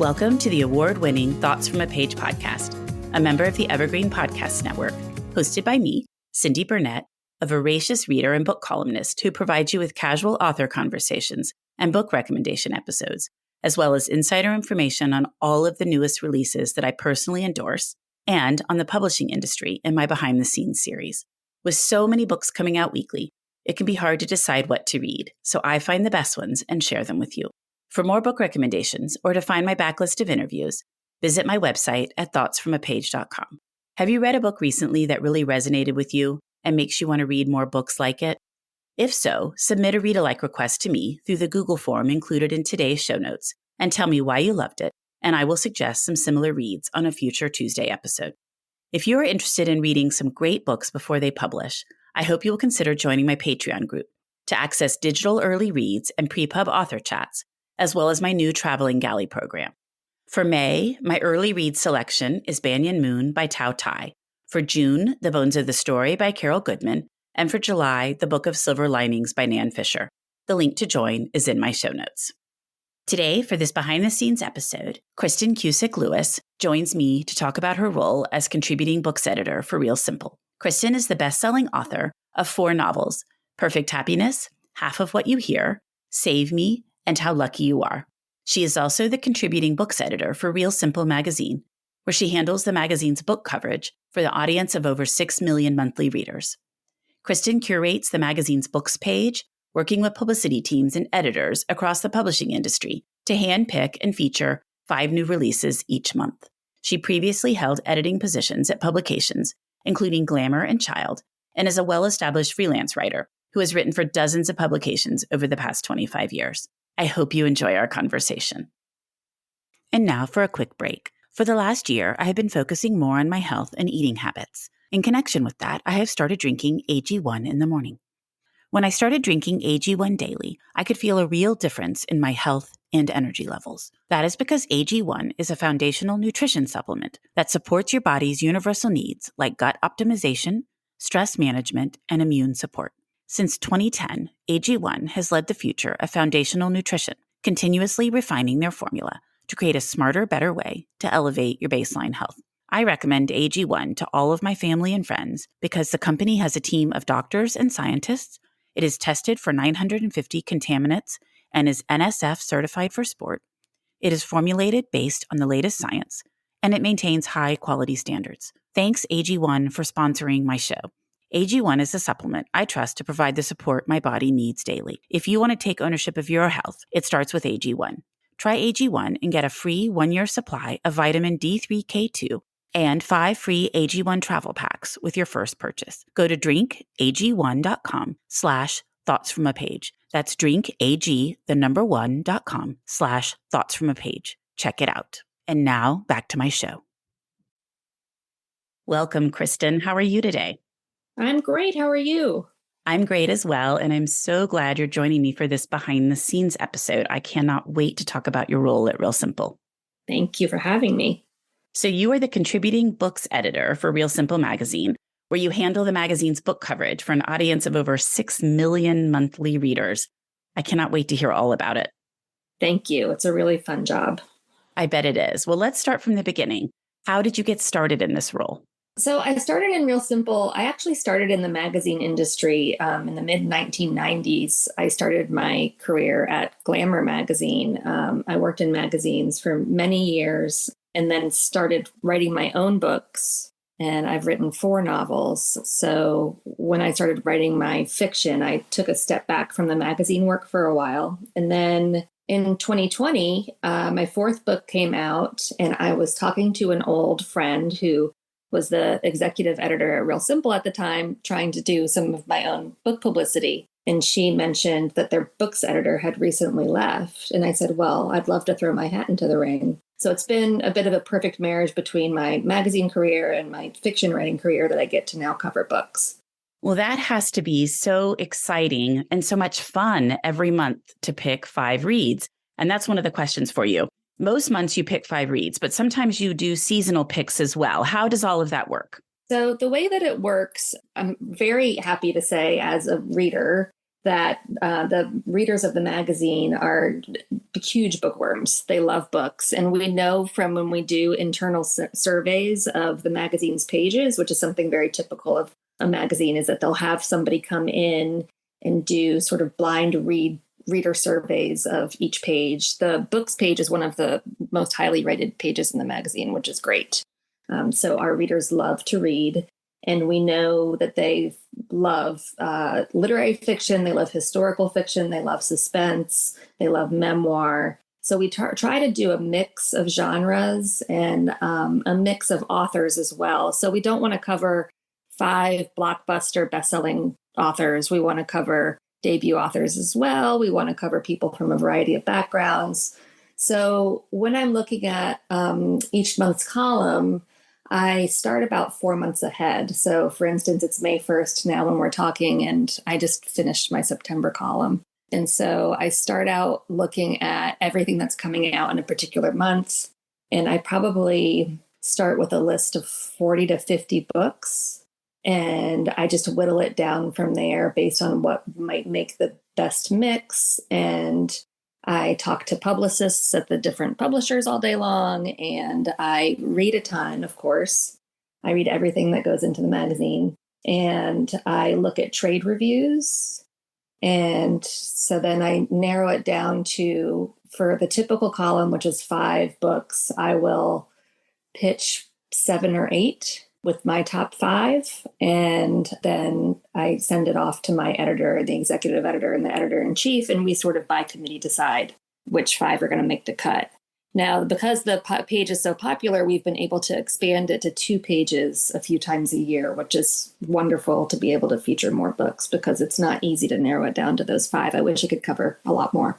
Welcome to the award-winning Thoughts from a Page podcast, a member of the Evergreen Podcast Network, hosted by me, Cindy Burnett, a voracious reader and book columnist who provides you with casual author conversations and book recommendation episodes, as well as insider information on all of the newest releases that I personally endorse and on the publishing industry in my Behind the Scenes series. With so many books coming out weekly, it can be hard to decide what to read, so I find the best ones and share them with you. For more book recommendations or to find my backlist of interviews, visit my website at thoughtsfromapage.com. Have you read a book recently that really resonated with you and makes you want to read more books like it? If so, submit a read-alike request to me through the Google form included in today's show notes and tell me why you loved it, and I will suggest some similar reads on a future Tuesday episode. If you are interested in reading some great books before they publish, I hope you will consider joining my Patreon group to access digital early reads and pre-pub author chats, as well as my new Traveling Galley program. For May, my early read selection is Banyan Moon by Tao Tai. For June, The Bones of the Story by Carol Goodman. And for July, The Book of Silver Linings by Nan Fisher. The link to join is in my show notes. Today, for this behind-the-scenes episode, Kristyn Kusek Lewis joins me to talk about her role as contributing books editor for Real Simple. Kristyn is the best-selling author of 4 novels, Perfect Happiness, Half of What You Hear, Save Me, and How Lucky You Are. She is also the contributing books editor for Real Simple magazine, where she handles the magazine's book coverage for the audience of over 6 million monthly readers. Kristyn curates the magazine's books page, working with publicity teams and editors across the publishing industry to handpick and feature 5 new releases each month. She previously held editing positions at publications, including Glamour and Child, and is a well-established freelance writer who has written for dozens of publications over the past 25 years. I hope you enjoy our conversation. And now for a quick break. For the last year, I have been focusing more on my health and eating habits. In connection with that, I have started drinking AG1 in the morning. When I started drinking AG1 daily, I could feel a real difference in my health and energy levels. That is because AG1 is a foundational nutrition supplement that supports your body's universal needs like gut optimization, stress management, and immune support. Since 2010, AG1 has led the future of foundational nutrition, continuously refining their formula to create a smarter, better way to elevate your baseline health. I recommend AG1 to all of my family and friends because the company has a team of doctors and scientists. It is tested for 950 contaminants and is NSF certified for sport. It is formulated based on the latest science, and it maintains high quality standards. Thanks AG1 for sponsoring my show. AG1 is a supplement I trust to provide the support my body needs daily. If you want to take ownership of your health, it starts with AG1. Try AG1 and get a free 1-year supply of vitamin D3K2 and 5 free AG1 travel packs with your first purchase. Go to drinkag1.com/thoughtsfromapage. That's drinkag1.com/thoughtsfromapage. Check it out. And now back to my show. Welcome, Kristyn. How are you today? I'm great. How are you? I'm great as well, and I'm so glad you're joining me for this behind-the-scenes episode. I cannot wait to talk about your role at Real Simple. Thank you for having me. So you are the contributing books editor for Real Simple magazine, where you handle the magazine's book coverage for an audience of over 6 million monthly readers. I cannot wait to hear all about it. Thank you. It's a really fun job. I bet it is. Well, let's start from the beginning. How did you get started in this role? So I started in Real Simple. I actually started in the magazine industry in the mid-1990s. I started my career at Glamour magazine. I worked in magazines for many years and then started writing my own books. And I've written 4 novels. So when I started writing my fiction, I took a step back from the magazine work for a while. And then in 2020, my 4th book came out, and I was talking to an old friend who was the executive editor at Real Simple at the time, trying to do some of my own book publicity. And she mentioned that their books editor had recently left. And I said, well, I'd love to throw my hat into the ring. So it's been a bit of a perfect marriage between my magazine career and my fiction writing career that I get to now cover books. Well, that has to be so exciting and so much fun every month to pick 5 reads. And that's one of the questions for you. Most months you pick 5 reads, but sometimes you do seasonal picks as well. How does all of that work? So the way that it works, I'm very happy to say as a reader, that the readers of the magazine are huge bookworms. They love books. And we know from when we do internal surveys of the magazine's pages, which is something very typical of a magazine, is that they'll have somebody come in and do sort of blind reader surveys of each page. The books page is one of the most highly rated pages in the magazine, which is great. So our readers love to read. And we know that they love literary fiction, they love historical fiction, they love suspense, they love memoir. So we try to do a mix of genres and a mix of authors as well. So we don't want to cover 5 blockbuster bestselling authors. We want to cover debut authors as well. We want to cover people from a variety of backgrounds. So when I'm looking at each month's column, I start about 4 months ahead. So for instance, it's May 1st now when we're talking, and I just finished my September column. And so I start out looking at everything that's coming out in a particular month. And I probably start with a list of 40 to 50 books. And I just whittle it down from there based on what might make the best mix. And I talk to publicists at the different publishers all day long, and I read a ton, of course. I read everything that goes into the magazine, and I look at trade reviews. And so then I narrow it down to, for the typical column, which is 5 books, I will pitch 7 or 8 with my top 5. And then I send it off to my editor, the executive editor and the editor-in-chief, and we sort of by committee decide which 5 are going to make the cut. Now, because the page is so popular, we've been able to expand it to 2 pages a few times a year, which is wonderful to be able to feature more books because it's not easy to narrow it down to those 5. I wish I could cover a lot more.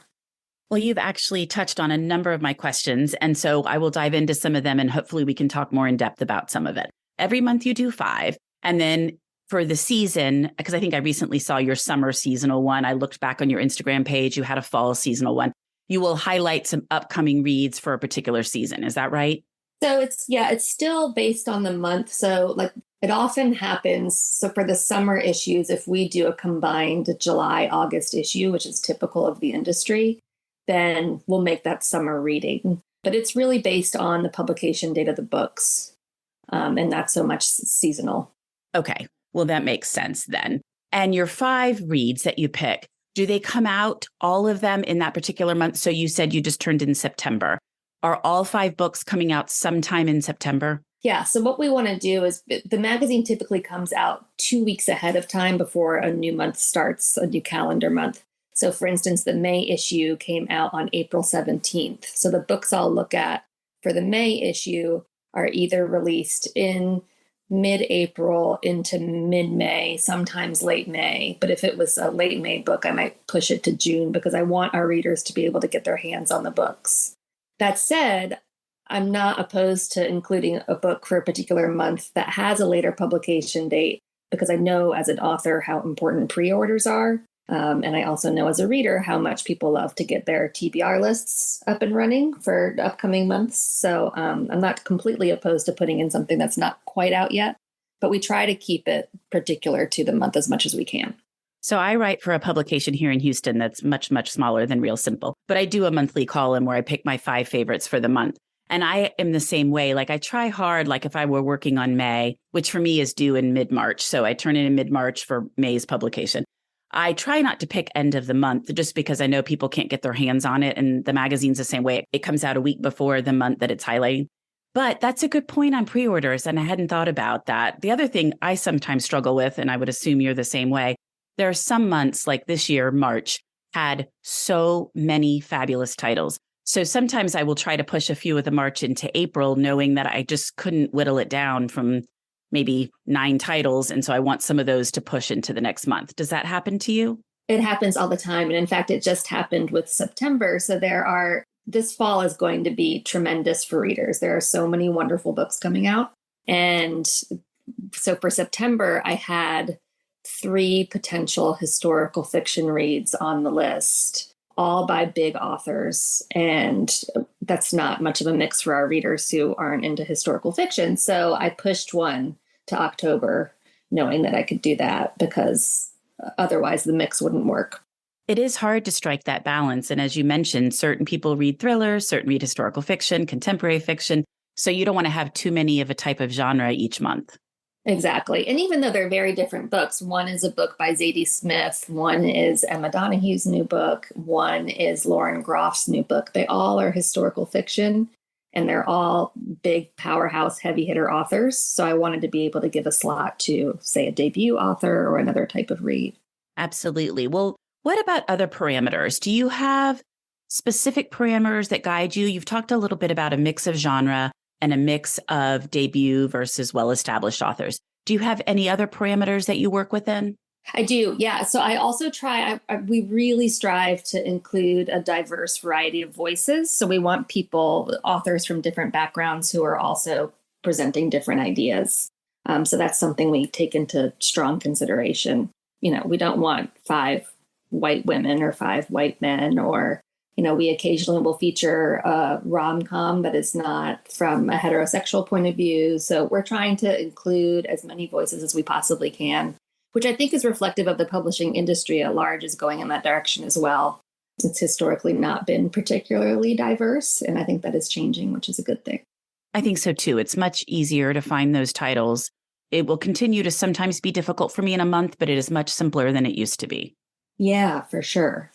Well, you've actually touched on a number of my questions, and so I will dive into some of them, and hopefully we can talk more in depth about some of it. Every month you do 5, and then for the season, because I think I recently saw your summer seasonal one, I looked back on your Instagram page, you had a fall seasonal one. You will highlight some upcoming reads for a particular season. Is that right? So it's still based on the month. So like it often happens. So for the summer issues, if we do a combined July, August issue, which is typical of the industry, then we'll make that summer reading. But it's really based on the publication date of the books. And not so much seasonal. Okay. Well, that makes sense then. And your 5 reads that you pick, do they come out, all of them in that particular month? So you said you just turned in September. Are all 5 books coming out sometime in September? Yeah. So what we want to do is the magazine typically comes out 2 weeks ahead of time before a new month starts, a new calendar month. So for instance, the May issue came out on April 17th. So the books I'll look at for the May issue are either released in mid-April into mid-May, sometimes late May. But if it was a late May book, I might push it to June because I want our readers to be able to get their hands on the books. That said, I'm not opposed to including a book for a particular month that has a later publication date because I know as an author how important pre-orders are. And I also know as a reader how much people love to get their TBR lists up and running for upcoming months. So I'm not completely opposed to putting in something that's not quite out yet, but we try to keep it particular to the month as much as we can. So I write for a publication here in Houston that's much, much smaller than Real Simple, but I do a monthly column where I pick my 5 favorites for the month. And I am the same way. Like I try hard, like if I were working on May, which for me is due in mid-March. So I turn it in mid-March for May's publication. I try not to pick end of the month just because I know people can't get their hands on it. And the magazine's the same way. It comes out a week before the month that it's highlighting. But that's a good point on pre-orders. And I hadn't thought about that. The other thing I sometimes struggle with, and I would assume you're the same way, there are some months like this year, March, had so many fabulous titles. So sometimes I will try to push a few of the March into April, knowing that I just couldn't whittle it down from maybe 9 titles. And so I want some of those to push into the next month. Does that happen to you? It happens all the time. And in fact, it just happened with September. So this fall is going to be tremendous for readers. There are so many wonderful books coming out. And so for September, I had 3 potential historical fiction reads on the list, all by big authors. And that's not much of a mix for our readers who aren't into historical fiction. So I pushed one to October, knowing that I could do that because Otherwise, the mix wouldn't work. It is hard to strike that balance. And as you mentioned, certain people read thrillers, certain read historical fiction, contemporary fiction. So you don't want to have too many of a type of genre each month. Exactly. And even though they're very different books, one is a book by Zadie Smith, one is Emma Donohue's new book, one is Lauren Groff's new book. They all are historical fiction, and they're all big powerhouse heavy hitter authors. So I wanted to be able to give a slot to, say, a debut author or another type of read. Absolutely. Well, what about other parameters? Do you have specific parameters that guide you? You've talked a little bit about a mix of genre and a mix of debut versus well-established authors. Do you have any other parameters that you work within? I do, yeah. So I also we really strive to include a diverse variety of voices. So we want authors from different backgrounds who are also presenting different ideas. So that's something we take into strong consideration. We don't want 5 white women or 5 white men, or we occasionally will feature a rom-com that is not from a heterosexual point of view. So we're trying to include as many voices as we possibly can, which I think is reflective of the publishing industry at large is going in that direction as well. It's historically not been particularly diverse, and I think that is changing, which is a good thing. I think so too. It's much easier to find those titles. It will continue to sometimes be difficult for me in a month, but it is much simpler than it used to be. Yeah, for sure,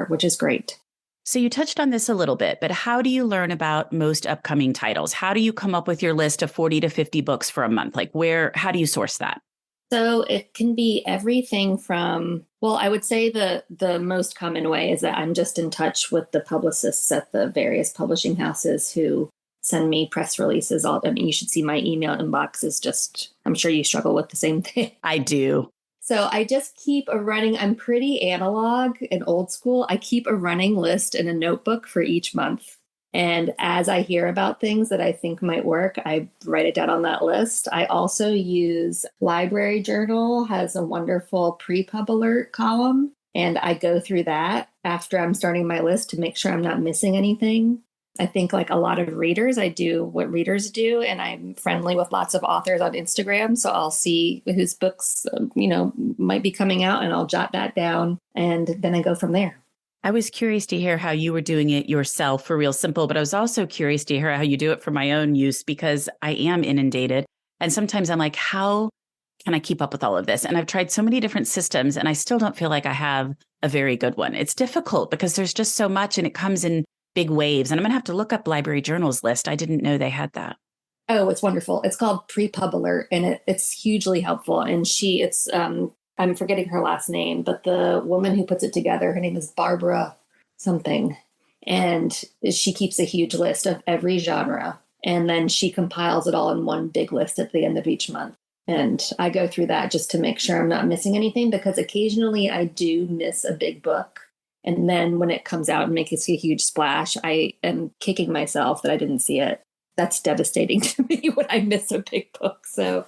which is great. So you touched on this a little bit, but how do you learn about most upcoming titles? How do you come up with your list of 40 to 50 books for a month? How do you source that? So it can be everything from, I would say the most common way is that I'm just in touch with the publicists at the various publishing houses who send me press releases. You should see my email inbox is just, I'm sure you struggle with the same thing. I do. So I just keep I'm pretty analog and old school. I keep a running list in a notebook for each month. And as I hear about things that I think might work, I write it down on that list. I also use Library Journal, has a wonderful pre-pub alert column. And I go through that after I'm starting my list to make sure I'm not missing anything. I think like a lot of readers, I do what readers do, and I'm friendly with lots of authors on Instagram. So I'll see whose books, might be coming out, and I'll jot that down. And then I go from there. I was curious to hear how you were doing it yourself for Real Simple, but I was also curious to hear how you do it for my own use, because I am inundated. And sometimes I'm like, how can I keep up with all of this? And I've tried so many different systems, and I still don't feel like I have a very good one. It's difficult because there's just so much, and it comes in big waves. And I'm going to have to look up Library Journal's list. I didn't know they had that. Oh, it's wonderful. It's called Pre-Pub Alert, and it's hugely helpful. And I'm forgetting her last name, but the woman who puts it together, her name is Barbara something. And she keeps a huge list of every genre. And then she compiles it all in one big list at the end of each month. And I go through that just to make sure I'm not missing anything, because occasionally I do miss a big book. And then when it comes out and makes a huge splash, I am kicking myself that I didn't see it. That's devastating to me when I miss a big book. So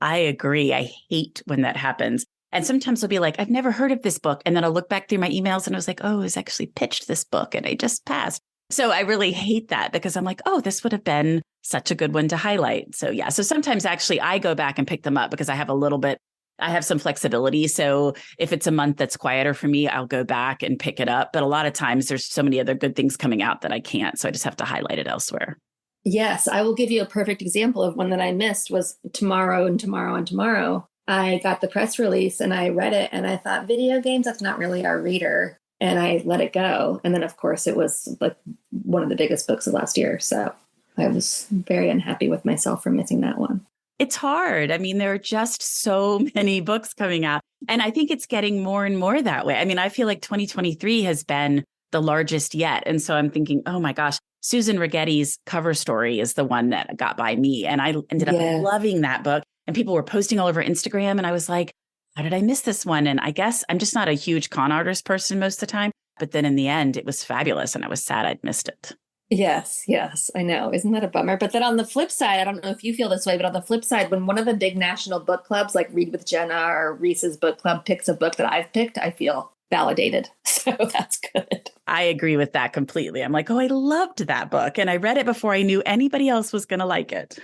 I agree. I hate when that happens. And sometimes I'll be like, I've never heard of this book. And then I'll look back through my emails and I was like, oh, I was actually pitched this book and I just passed. So I really hate that, because I'm like, oh, this would have been such a good one to highlight. So yeah. So sometimes actually I go back and pick them up because I have some flexibility. So if it's a month that's quieter for me, I'll go back and pick it up. But a lot of times there's so many other good things coming out that I can't. So I just have to highlight it elsewhere. Yes, I will give you a perfect example of one that I missed was Tomorrow and Tomorrow and Tomorrow. I got the press release and I read it and I thought, video games, that's not really our reader. And I let it go. And then, of course, it was like one of the biggest books of last year. So I was very unhappy with myself for missing that one. It's hard. I mean, there are just so many books coming out. And I think it's getting more and more that way. I mean, I feel like 2023 has been the largest yet. And so I'm thinking, oh my gosh, Susan Righetti's Cover Story is the one that got by me. And I ended up loving that book. And people were posting all over Instagram. And I was like, how did I miss this one? And I guess I'm just not a huge con artist person most of the time. But then in the end, it was fabulous. And I was sad I'd missed it. Yes, I know. Isn't that a bummer? But then on the flip side, I don't know if you feel this way, but on the flip side, when one of the big national book clubs like Read with Jenna or Reese's Book Club picks a book that I've picked, I feel validated. So that's good. I agree with that completely. I'm like, oh, I loved that book. And I read it before I knew anybody else was going to like it.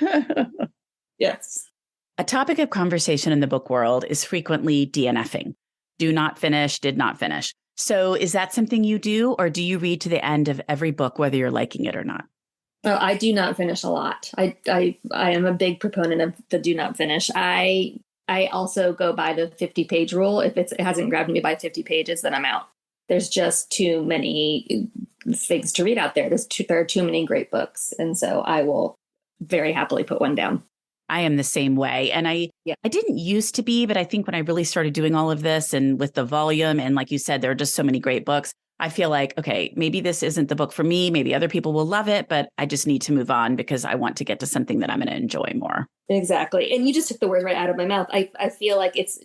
Yes. A topic of conversation in the book world is frequently DNFing. do not finish, did not finish. So is that something you do, or do you read to the end of every book, whether you're liking it or not? Oh, I do not finish a lot. I am a big proponent of the do not finish. I also go by the 50-page rule. If it hasn't grabbed me by 50 pages, then I'm out. There's just too many things to read out there. There are too many great books. And so I will very happily put one down. I am the same way. And I didn't used to be, but I think when I really started doing all of this and with the volume, and like you said, there are just so many great books, I feel like, okay, maybe this isn't the book for me. Maybe other people will love it, but I just need to move on because I want to get to something that I'm going to enjoy more. Exactly. And you just took the words right out of my mouth. I feel like it's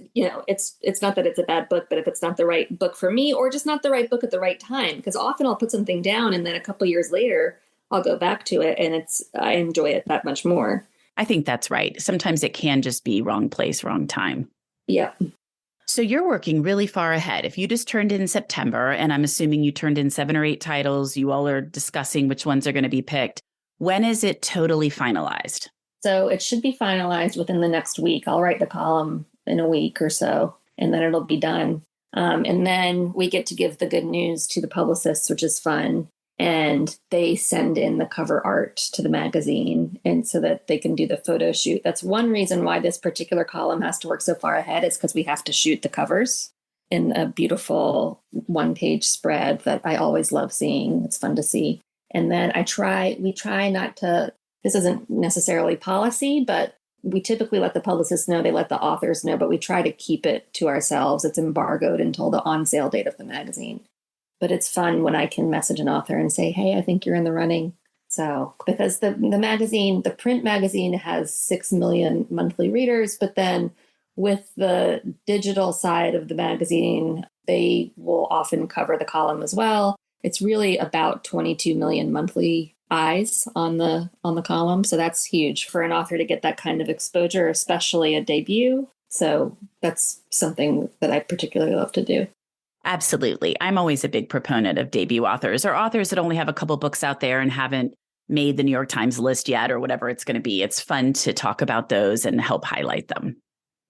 not that it's a bad book, but if it's not the right book for me or just not the right book at the right time, because often I'll put something down and then a couple of years later, I'll go back to it and I enjoy it that much more. I think that's right. Sometimes it can just be wrong place, wrong time. Yeah. So you're working really far ahead. If you just turned in September, and I'm assuming you turned in 7 or 8 titles, you all are discussing which ones are going to be picked. When is it totally finalized? So it should be finalized within the next week. I'll write the column in a week or so, and then it'll be done. And then we get to give the good news to the publicists, which is fun. And they send in the cover art to the magazine, and so that they can do the photo shoot. That's one reason why this particular column has to work so far ahead, is because we have to shoot the covers in a beautiful 1-page spread that I always love seeing. It's fun to see. And then we try not to, this isn't necessarily policy, but we typically let the publicists know, they let the authors know, but we try to keep it to ourselves. It's embargoed until the on sale date of the magazine. But it's fun when I can message an author and say, hey, I think you're in the running. So, because the magazine, the print magazine has 6 million monthly readers, but then with the digital side of the magazine, they will often cover the column as well. It's really about 22 million monthly eyes on the column. So that's huge for an author to get that kind of exposure, especially a debut. So that's something that I particularly love to do. Absolutely. I'm always a big proponent of debut authors or authors that only have a couple books out there and haven't made the New York Times list yet or whatever it's going to be. It's fun to talk about those and help highlight them.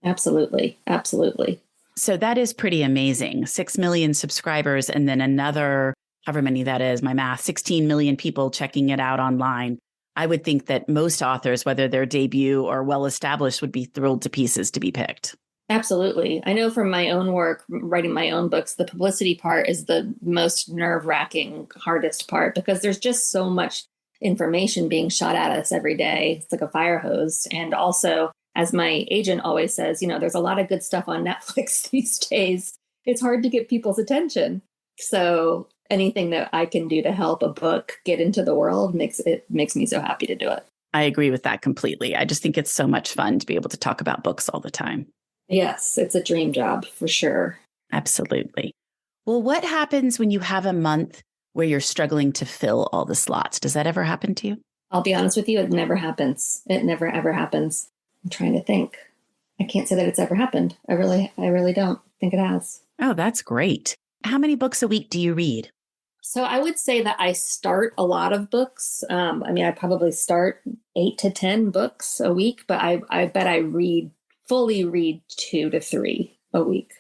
Absolutely. Absolutely. So that is pretty amazing. 6 million subscribers and then another, however many that is, my math, 16 million people checking it out online. I would think that most authors, whether they're debut or well-established, would be thrilled to pieces to be picked. Absolutely. I know from my own work, writing my own books, the publicity part is the most nerve-wracking, hardest part, because there's just so much information being shot at us every day. It's like a fire hose. And also, as my agent always says, there's a lot of good stuff on Netflix these days. It's hard to get people's attention. So anything that I can do to help a book get into the world makes me so happy to do it. I agree with that completely. I just think it's so much fun to be able to talk about books all the time. Yes, it's a dream job for sure. Absolutely. Well, what happens when you have a month where you're struggling to fill all the slots? Does that ever happen to you? I'll be honest with you, it never happens. It never, ever happens. I'm trying to think. I can't say that it's ever happened. I really don't think it has. Oh, that's great. How many books a week do you read? So I would say that I start a lot of books. I probably start 8 to 10 books a week, but I bet I fully read 2 to 3 a week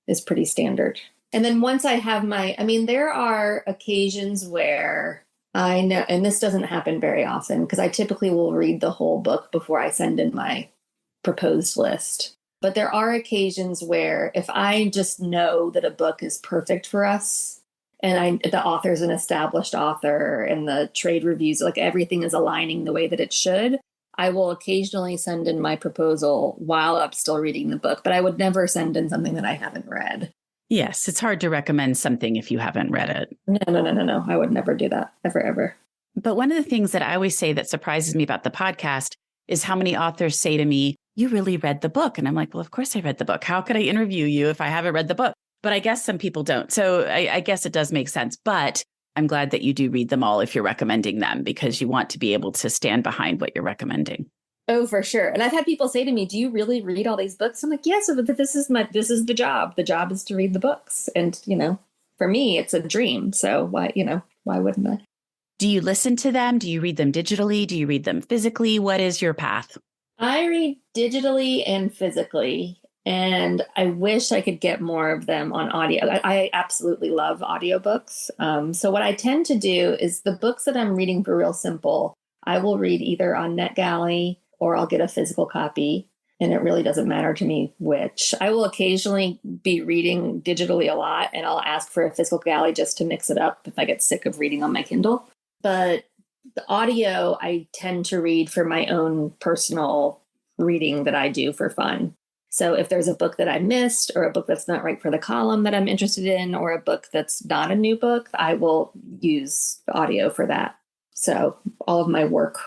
is pretty standard. And then once I have there are occasions where I know, and this doesn't happen very often because I typically will read the whole book before I send in my proposed list. But there are occasions where if I just know that a book is perfect for us and the author's an established author and the trade reviews, like everything is aligning the way that it should, I will occasionally send in my proposal while I'm still reading the book, but I would never send in something that I haven't read. Yes, it's hard to recommend something if you haven't read it. No. I would never do that, ever. But one of the things that I always say that surprises me about the podcast is how many authors say to me, you really read the book. And I'm like, well, of course I read the book. How could I interview you if I haven't read the book? But I guess some people don't. So I guess it does make sense. But I'm glad that you do read them all if you're recommending them, because you want to be able to stand behind what you're recommending. Oh, for sure. And I've had people say to me, do you really read all these books? I'm like, yes, but this is the job. The job is to read the books. And, for me, it's a dream. So why wouldn't I? Do you listen to them? Do you read them digitally? Do you read them physically? What is your path? I read digitally and physically. And I wish I could get more of them on audio. I absolutely love audiobooks. So what I tend to do is the books that I'm reading for Real Simple, I will read either on NetGalley or I'll get a physical copy. And it really doesn't matter to me which. I will occasionally be reading digitally a lot, and I'll ask for a physical galley just to mix it up if I get sick of reading on my Kindle. But the audio, I tend to read for my own personal reading that I do for fun. So if there's a book that I missed, or a book that's not right for the column that I'm interested in, or a book that's not a new book, I will use the audio for that. So all of my work,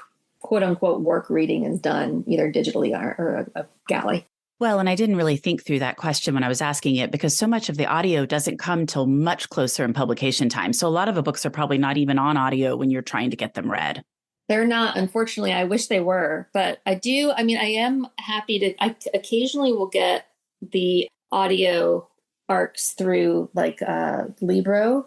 quote unquote, work reading is done either digitally or a galley. Well, and I didn't really think through that question when I was asking it, because so much of the audio doesn't come till much closer in publication time. So a lot of the books are probably not even on audio when you're trying to get them read. They're not, unfortunately. I wish they were, but I am happy I occasionally will get the audio arcs through like Libro.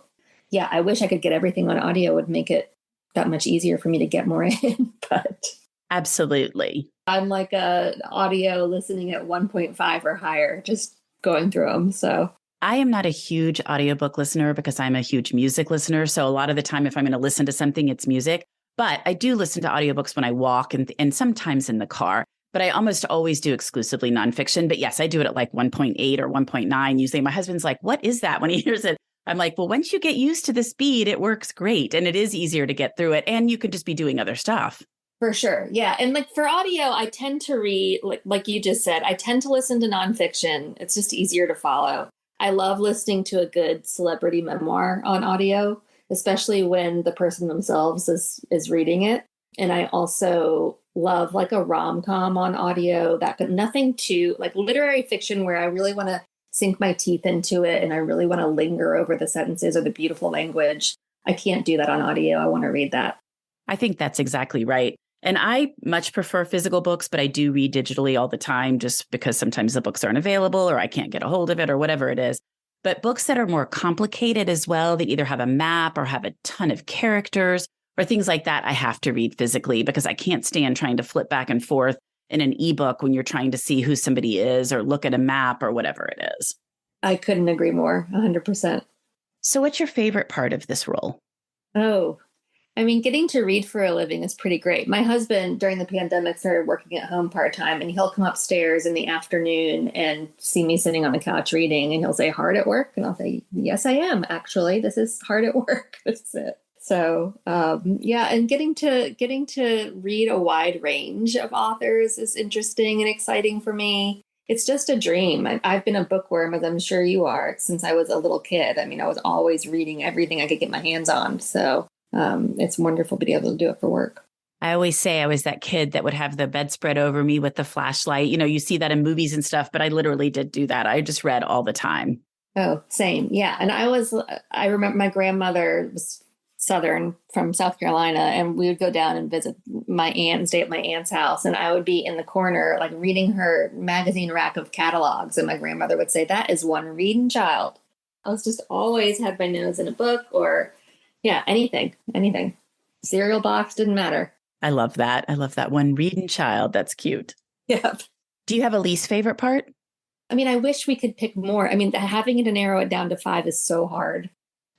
Yeah, I wish I could get everything on audio. It would make it that much easier for me to get more in, but absolutely. I'm like a audio listening at 1.5 or higher, just going through them. So I am not a huge audiobook listener because I'm a huge music listener. So a lot of the time, if I'm going to listen to something, it's music. But I do listen to audiobooks when I walk and sometimes in the car. But I almost always do exclusively nonfiction. But yes, I do it at like 1.8 or 1.9. Usually my husband's like, what is that? When he hears it, I'm like, well, once you get used to the speed, it works great. And it is easier to get through it. And you could just be doing other stuff. For sure. Yeah. And like for audio, I tend to read, like you just said, I tend to listen to nonfiction. It's just easier to follow. I love listening to a good celebrity memoir on audio, especially when the person themselves is reading it. And I also love like a rom-com on audio, nothing too like literary fiction where I really want to sink my teeth into it and I really want to linger over the sentences or the beautiful language. I can't do that on audio. I want to read that. I think that's exactly right. And I much prefer physical books, but I do read digitally all the time just because sometimes the books aren't available or I can't get a hold of it or whatever it is. But books that are more complicated as well, that either have a map or have a ton of characters or things like that, I have to read physically because I can't stand trying to flip back and forth in an ebook when you're trying to see who somebody is or look at a map or whatever it is. I couldn't agree more, 100%. So what's your favorite part of this role? Oh, I mean, getting to read for a living is pretty great. My husband, during the pandemic, started working at home part-time, and he'll come upstairs in the afternoon and see me sitting on the couch reading, and he'll say, hard at work? And I'll say, yes, I am, actually. This is hard at work. This is it. So, yeah, and getting to read a wide range of authors is interesting and exciting for me. It's just a dream. I've been a bookworm, as I'm sure you are, since I was a little kid. I mean, I was always reading everything I could get my hands on. So it's wonderful to be able to do it for work. I always say I was that kid that would have the bedspread over me with the flashlight. You know, you see that in movies and stuff, but I literally did do that. I just read all the time. Oh, same. Yeah. And I remember my grandmother was Southern from South Carolina, and we would go down and visit my aunt and stay at my aunt's house. And I would be in the corner, like reading her magazine rack of catalogs. And my grandmother would say, that is one reading child. I was just always had my nose in a book or, yeah, anything. Cereal box, didn't matter. I love that. I love that one reading child. That's cute. Yeah. Do you have a least favorite part? I mean, I wish we could pick more. I mean, having to narrow it down to 5 is so hard.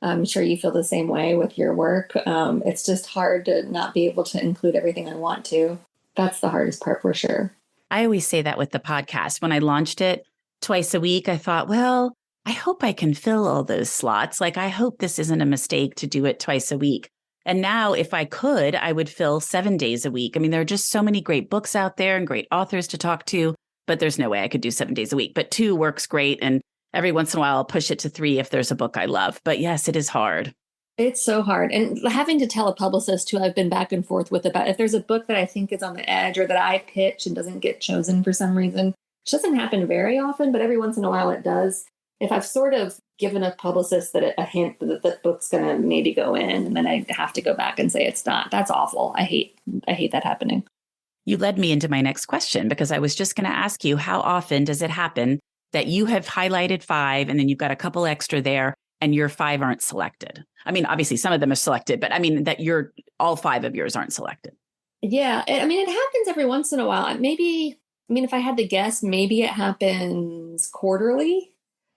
I'm sure you feel the same way with your work. It's just hard to not be able to include everything I want to. That's the hardest part for sure. I always say that with the podcast. When I launched it twice a week, I thought, well, I hope I can fill all those slots. Like, I hope this isn't a mistake to do it twice a week. And now if I could, I would fill 7 days a week. I mean, there are just so many great books out there and great authors to talk to, but there's no way I could do 7 days a week. But 2 works great. And every once in a while, I'll push it to 3 if there's a book I love. But yes, it is hard. It's so hard. And having to tell a publicist who I've been back and forth with about if there's a book that I think is on the edge or that I pitch and doesn't get chosen for some reason, which doesn't happen very often, but every once in a while it does. If I've sort of given a publicist a hint that the book's going to maybe go in, and then I have to go back and say it's not, that's awful. I hate that happening. You led me into my next question because I was just going to ask you, how often does it happen that you have highlighted 5 and then you've got a couple extra there and your 5 aren't selected? I mean, obviously some of them are selected, but I mean that all 5 of yours aren't selected. Yeah. I mean, it happens every once in a while. Maybe I mean, if I had to guess, maybe it happens quarterly,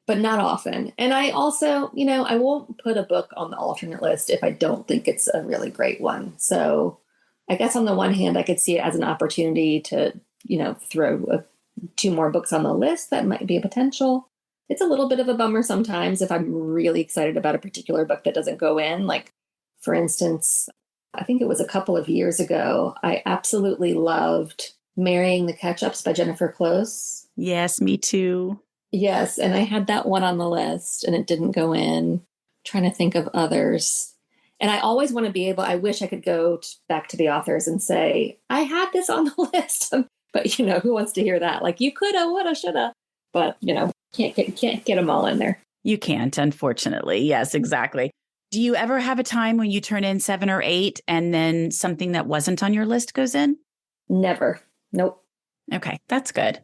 but not often. And I also, I won't put a book on the alternate list if I don't think it's a really great one. So I guess on the one hand, I could see it as an opportunity to, throw two more books on the list that might be a potential. It's a little bit of a bummer sometimes if I'm really excited about a particular book that doesn't go in. Like, for instance, I think it was a couple of years ago, I absolutely loved Marrying the Ketchups by Jennifer Close. Yes, me too. Yes, and I had that one on the list and it didn't go in. Trying to think of others. And I always want to be able, I wish I could go back to the authors and say, I had this on the list. But, who wants to hear that? Like, you coulda, woulda, shoulda. But, can't get them all in there. You can't, unfortunately. Yes, exactly. Do you ever have a time when you turn in 7 or 8 and then something that wasn't on your list goes in? Never. Nope. Okay, that's good.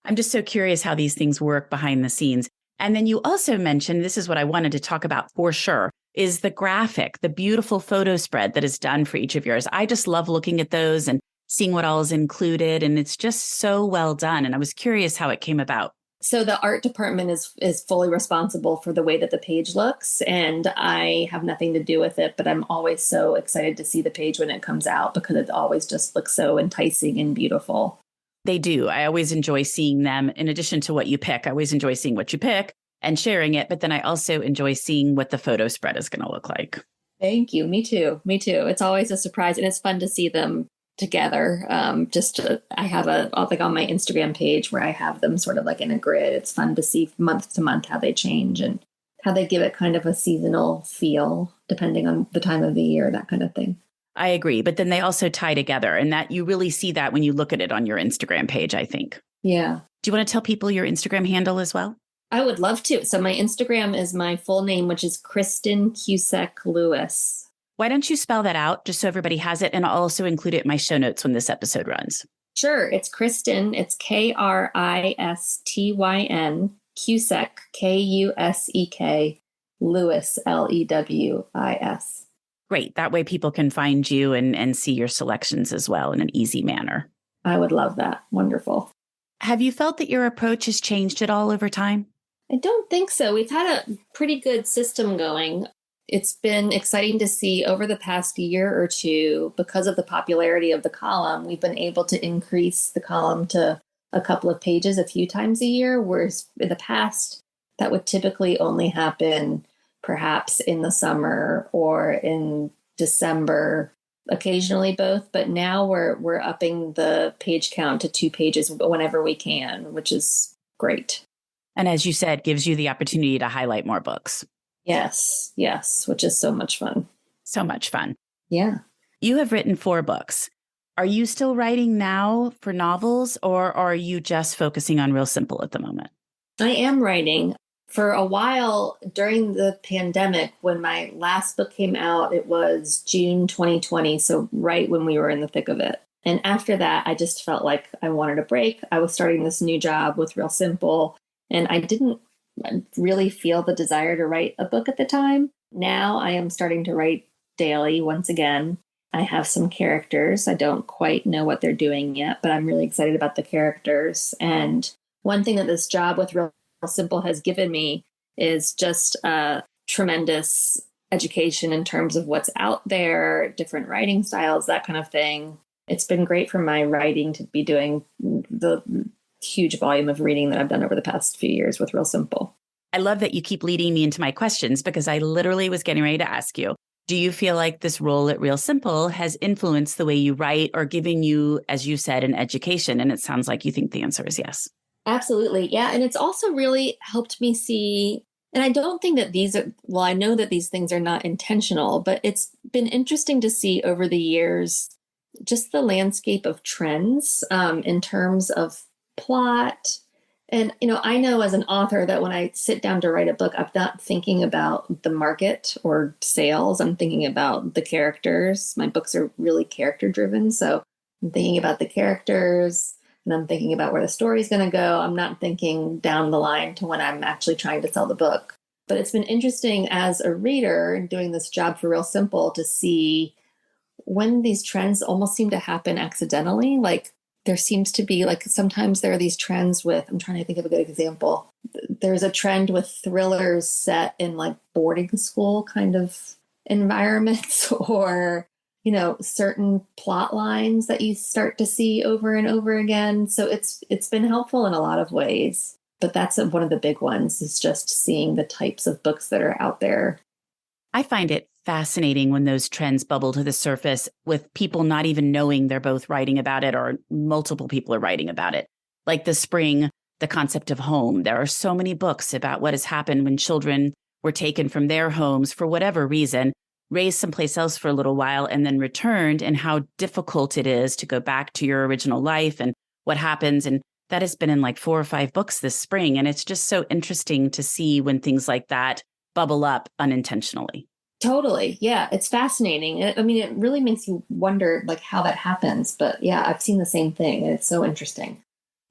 I'm just so curious how these things work behind the scenes. And then you also mentioned, this is what I wanted to talk about for sure, is the graphic, the beautiful photo spread that is done for each of yours. I just love looking at those and seeing what all is included. And it's just so well done. And I was curious how it came about. So the art department is fully responsible for the way that the page looks, and I have nothing to do with it, but I'm always so excited to see the page when it comes out because it always just looks so enticing and beautiful. They do. I always enjoy seeing them. In addition to what you pick, I always enjoy seeing what you pick and sharing it. But then I also enjoy seeing what the photo spread is going to look like. Thank you. Me too. Me too. It's always a surprise, and it's fun to see them together. I have like on my Instagram page where I have them sort of like in a grid. It's fun to see month to month how they change and how they give it kind of a seasonal feel depending on the time of the year, that kind of thing. I agree. But then they also tie together, and that you really see that when you look at it on your Instagram page, I think. Yeah. Do you want to tell people your Instagram handle as well? I would love to. So my Instagram is my full name, which is Kristyn Kusek Lewis. Why don't you spell that out just so everybody has it? And I'll also include it in my show notes when this episode runs. Sure. It's Kristyn. It's Kristyn, Kusek, Kusek, Lewis, Lewis. Great. That way people can find you and see your selections as well in an easy manner. I would love that. Wonderful. Have you felt that your approach has changed at all over time? I don't think so. We've had a pretty good system going. It's been exciting to see over the past year or two, because of the popularity of the column, we've been able to increase the column to a couple of pages a few times a year, whereas in the past, that would typically only happen perhaps in the summer or in December, occasionally both. But now we're upping the page count to 2 pages whenever we can, which is great. And as you said, gives you the opportunity to highlight more books. Yes, which is so much fun. So much fun. Yeah. You have written 4 books. Are you still writing now for novels, or are you just focusing on Real Simple at the moment? I am writing. For a while during the pandemic, when my last book came out, it was June 2020, so right when we were in the thick of it. And after that, I just felt like I wanted a break. I was starting this new job with Real Simple, and I didn't really feel the desire to write a book at the time. Now I am starting to write daily once again. I have some characters. I don't quite know what they're doing yet, but I'm really excited about the characters. And one thing that this job with Real Simple has given me is just a tremendous education in terms of what's out there, different writing styles, that kind of thing. It's been great for my writing to be doing the huge volume of reading that I've done over the past few years with Real Simple. I love that you keep leading me into my questions, because I literally was getting ready to ask you, do you feel like this role at Real Simple has influenced the way you write or giving you, as you said, an education? And it sounds like you think the answer is yes. Absolutely. Yeah. And it's also really helped me see, and I don't think that I know that these things are not intentional, but it's been interesting to see over the years, just the landscape of trends in terms of plot. And, I know as an author that when I sit down to write a book, I'm not thinking about the market or sales. I'm thinking about the characters. My books are really character driven. So I'm thinking about the characters and I'm thinking about where the story is going to go. I'm not thinking down the line to when I'm actually trying to sell the book. But it's been interesting as a reader doing this job for Real Simple to see when these trends almost seem to happen accidentally. Like there seems to be like sometimes there are these trends with, I'm trying to think of a good example. There's a trend with thrillers set in like boarding school kind of environments or, you know, certain plot lines that you start to see over and over again. So it's been helpful in a lot of ways. But that's one of the big ones is just seeing the types of books that are out there. I find it fascinating when those trends bubble to the surface with people not even knowing they're both writing about it or multiple people are writing about it. Like the spring, the concept of home. There are so many books about what has happened when children were taken from their homes for whatever reason, raised someplace else for a little while, and then returned, and how difficult it is to go back to your original life and what happens. And that has been in like 4 or 5 books this spring. And it's just so interesting to see when things like that bubble up unintentionally. Totally. Yeah. It's fascinating. I mean, it really makes you wonder like how that happens. But yeah, I've seen the same thing. And it's so interesting.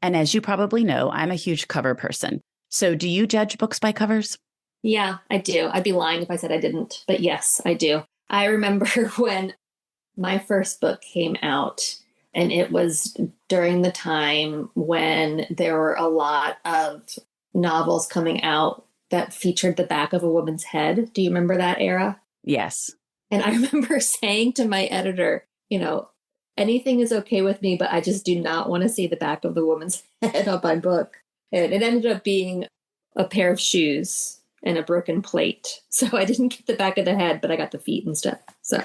And as you probably know, I'm a huge cover person. So do you judge books by covers? Yeah, I do. I'd be lying if I said I didn't. But yes, I do. I remember when my first book came out, and it was during the time when there were a lot of novels coming out that featured the back of a woman's head. Do you remember that era? Yes. And I remember saying to my editor, you know, anything is okay with me, but I just do not want to see the back of the woman's head on my book. And it ended up being a pair of shoes and a broken plate. So I didn't get the back of the head, but I got the feet instead. So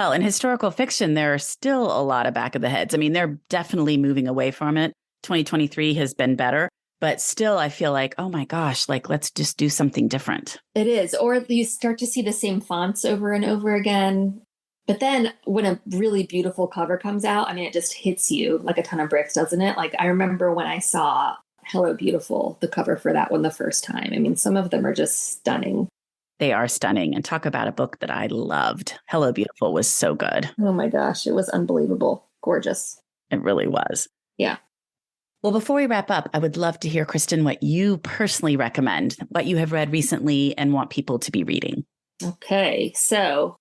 well, in historical fiction, there are still a lot of back of the heads. I mean, they're definitely moving away from it. 2023 has been better, but still I feel like, oh my gosh, like let's just do something different. It is. Or you start to see the same fonts over and over again. But then when a really beautiful cover comes out, I mean, it just hits you like a ton of bricks, doesn't it? Like I remember when I saw Hello Beautiful, the cover for that one the first time. I mean, some of them are just stunning. They are stunning. And talk about a book that I loved. Hello Beautiful was so good. Oh my gosh, it was unbelievable. Gorgeous. It really was. Yeah. Well, before we wrap up, I would love to hear, Kristyn, what you personally recommend, what you have read recently and want people to be reading. Okay, so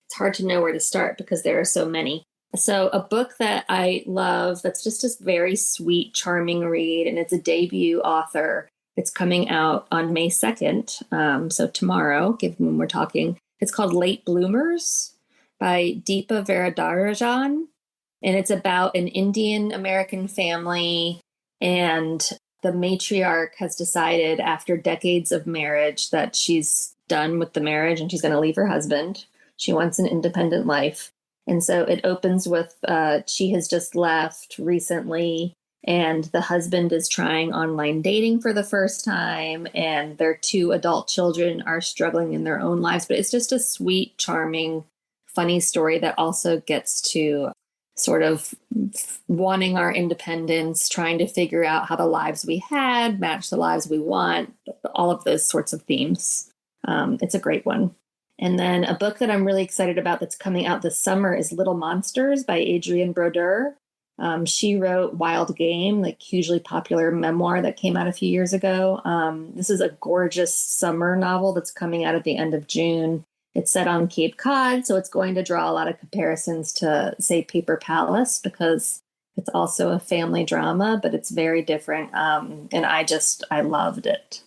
it's hard to know where to start because there are so many. So a book that I love that's just a very sweet, charming read, and it's a debut author. It's coming out on May 2nd, so tomorrow, given when we're talking. It's called Late Bloomers by Deepa Varadarajan, and it's about an Indian American family, and the matriarch has decided after decades of marriage that she's done with the marriage and she's going to leave her husband. She wants an independent life. And so it opens with she has just left recently, and the husband is trying online dating for the first time, and their 2 adult children are struggling in their own lives. But it's just a sweet, charming, funny story that also gets to sort of wanting our independence, trying to figure out how the lives we had match the lives we want, all of those sorts of themes. It's a great one. And then a book that I'm really excited about that's coming out this summer is Little Monsters by Adrienne Brodeur. She wrote Wild Game, like hugely popular memoir that came out a few years ago. This is a gorgeous summer novel that's coming out at the end of June. It's set on Cape Cod, so it's going to draw a lot of comparisons to, say, Paper Palace, because it's also a family drama, but it's very different. And I loved it.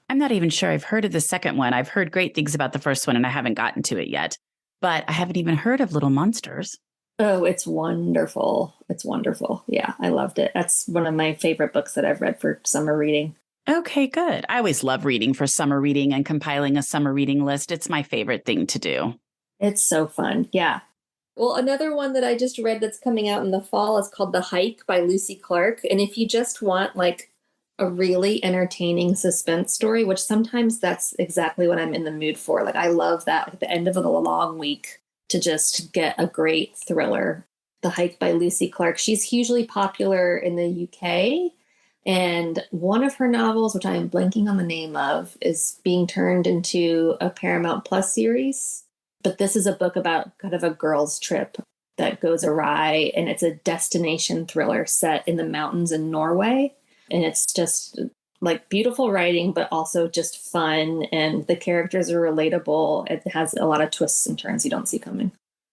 I'm not even sure I've heard of the second one. I've heard great things about the first one, and I haven't gotten to it yet. But I haven't even heard of Little Monsters. Oh, it's wonderful. It's wonderful. Yeah, I loved it. That's one of my favorite books that I've read for summer reading. Okay, good. I always love reading for summer reading and compiling a summer reading list. It's my favorite thing to do. It's so fun. Yeah. Well, another one that I just read that's coming out in the fall is called The Hike by Lucy Clarke. And if you just want like a really entertaining suspense story, which sometimes that's exactly what I'm in the mood for. Like I love that at the end of a long week to just get a great thriller. The Hike by Lucy Clarke. She's hugely popular in the UK. And one of her novels, which I am blanking on the name of, is being turned into a Paramount Plus series. But this is a book about kind of a girl's trip that goes awry. And it's a destination thriller set in the mountains in Norway. And it's just like beautiful writing, but also just fun. And the characters are relatable. It has a lot of twists and turns you don't see coming.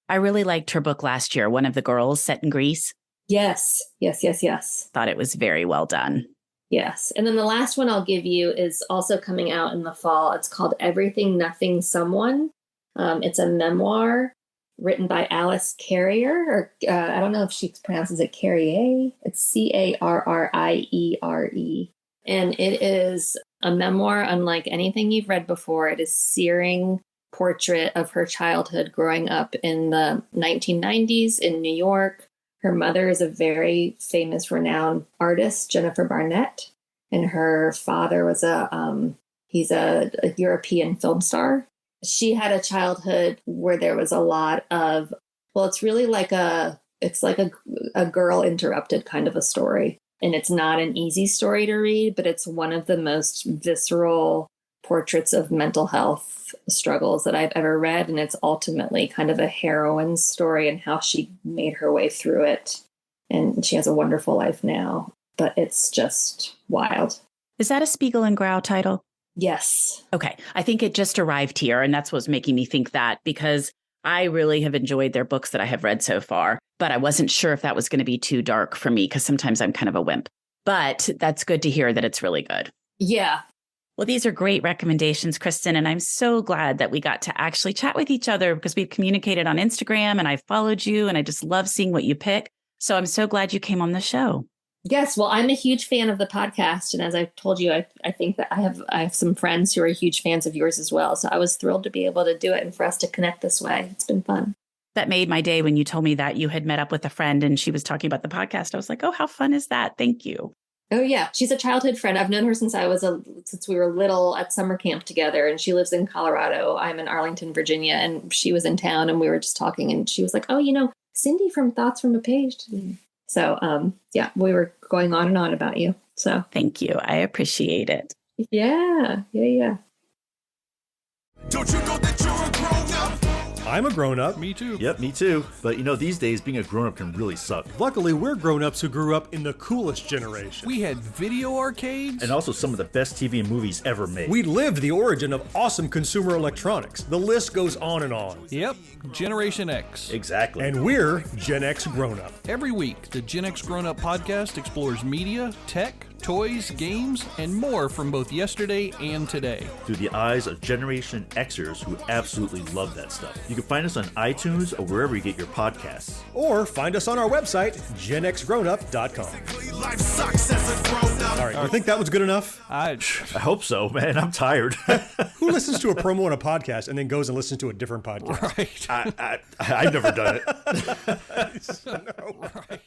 I really liked her book last year, One of the Girls, set in Greece. Yes, yes, yes, yes. Thought it was very well done. Yes. And then the last one I'll give you is also coming out in the fall. It's called Everything, Nothing, Someone. It's a memoir written by Alice Carriere, or I don't know if she pronounces it Carriere. It's Carriere. And it is a memoir unlike anything you've read before. It is searing portrait of her childhood growing up in the 1990s in New York. Her mother is a very famous, renowned artist, Jennifer Barnett, and her father was he's a European film star. She had a childhood where there was a lot of, well, it's really like a girl interrupted kind of a story. And it's not an easy story to read, but it's one of the most visceral portraits of mental health struggles that I've ever read. And it's ultimately kind of a heroine's story and how she made her way through it. And she has a wonderful life now, but it's just wild. Is that a Spiegel and Grau title? Yes. Okay. I think it just arrived here, and that's what's making me think that, because I really have enjoyed their books that I have read so far, but I wasn't sure if that was going to be too dark for me because sometimes I'm kind of a wimp. But that's good to hear that it's really good. Yeah. Well, these are great recommendations, Kristyn, and I'm so glad that we got to actually chat with each other because we've communicated on Instagram and I followed you and I just love seeing what you pick. So I'm so glad you came on the show. Yes. Well, I'm a huge fan of the podcast. And as I told you, I think that I have some friends who are huge fans of yours as well. So I was thrilled to be able to do it and for us to connect this way. It's been fun. That made my day when you told me that you had met up with a friend and she was talking about the podcast. I was like, oh, how fun is that? Thank you. Oh, yeah. She's a childhood friend. I've known her since we were little at summer camp together, and she lives in Colorado. I'm in Arlington, Virginia, and she was in town and we were just talking and she was like, oh, Cindy from Thoughts from a Page. So, yeah, we were going on and on about you. So thank you. I appreciate it. Yeah. Don't you know that you're a grown-up? I'm a grown-up. Me too. Yep, me too. But these days being a grown-up can really suck. Luckily, we're grown-ups who grew up in the coolest generation. We had video arcades. And also some of the best TV and movies ever made. We lived the origin of awesome consumer electronics. The list goes on and on. Yep, Generation X. Exactly. And we're Gen X grown-up. Every week, the Gen X Grown Up podcast explores media, tech, toys, games, and more from both yesterday and today. Through the eyes of Generation Xers who absolutely love that stuff. You can find us on iTunes or wherever you get your podcasts. Or find us on our website, genxgrownup.com. Life sucks as a grown-up. All right, you think that was good enough? I hope so, man. I'm tired. Who listens to a promo on a podcast and then goes and listens to a different podcast? Right. I've never done it. No. Right.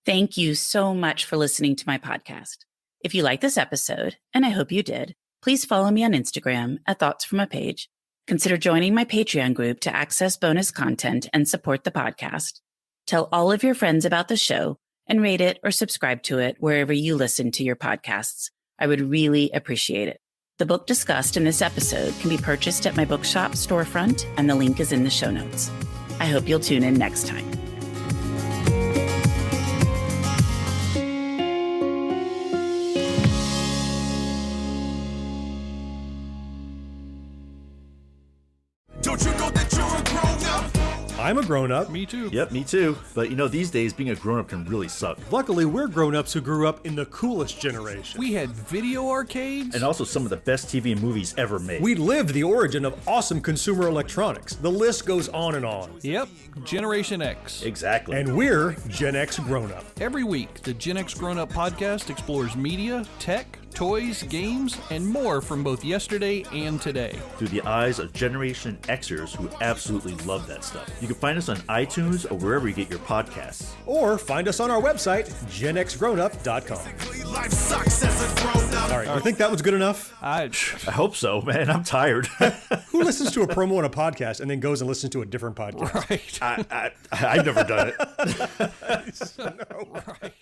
Thank you so much for listening to my podcast. If you like this episode, and I hope you did, please follow me on Instagram at Thoughts From a Page. Consider joining my Patreon group to access bonus content and support the podcast. Tell all of your friends about the show and rate it or subscribe to it wherever you listen to your podcasts. I would really appreciate it. The book discussed in this episode can be purchased at my bookshop storefront, and the link is in the show notes. I hope you'll tune in next time. Don't you know that you're a grown-up? I'm a grown-up. Me too. Yep, me too. But these days being a grown-up can really suck. Luckily, we're grown-ups who grew up in the coolest generation. We had video arcades. And also some of the best TV and movies ever made. We lived the origin of awesome consumer electronics. The list goes on and on. Yep, Generation X. Exactly. And we're Gen X grown-up. Every week, the Gen X Grown Up podcast explores media, tech, toys, games, and more from both yesterday and today. Through the eyes of Generation Xers who absolutely love that stuff. You can find us on iTunes or wherever you get your podcasts. Or find us on our website, genxgrownup.com. Life sucks as a grown-up. All right, you think that was good enough? I hope so, man. I'm tired. Who listens to a promo on a podcast and then goes and listens to a different podcast? Right. I've never done it. No. Right.